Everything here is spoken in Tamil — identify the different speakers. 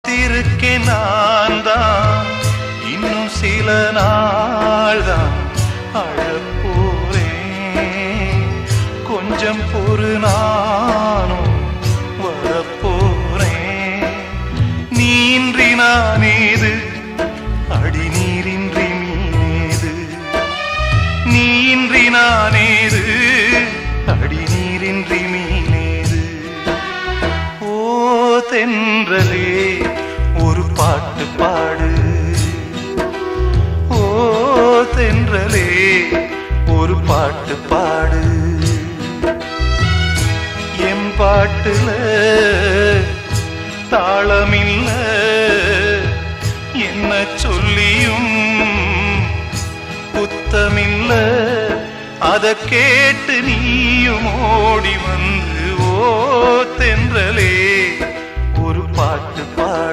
Speaker 1: காத்திருக்கேன் நான் தான் இன்னும் சில நாள் தான் அழப்போறேன். கொஞ்சம் பொறு நானும் வரப்போறேன். நீன்றி நானேது அடி நீரின்றி மீனேது, நீன்றி நானேது அடி நீரின்றி மீனேது. ஓ தென்றலே ஒரு பாட்டு பாடு, ஓ தென்றலே ஒரு பாட்டு பாடு. என் பாட்டுல தாளமில்ல என்ன சொல்லியும் புத்தமில்ல, அத கேட்டு நீயும் ஓடி வந்து ஓ தென்றலே ஒரு பாட்டு பாடு.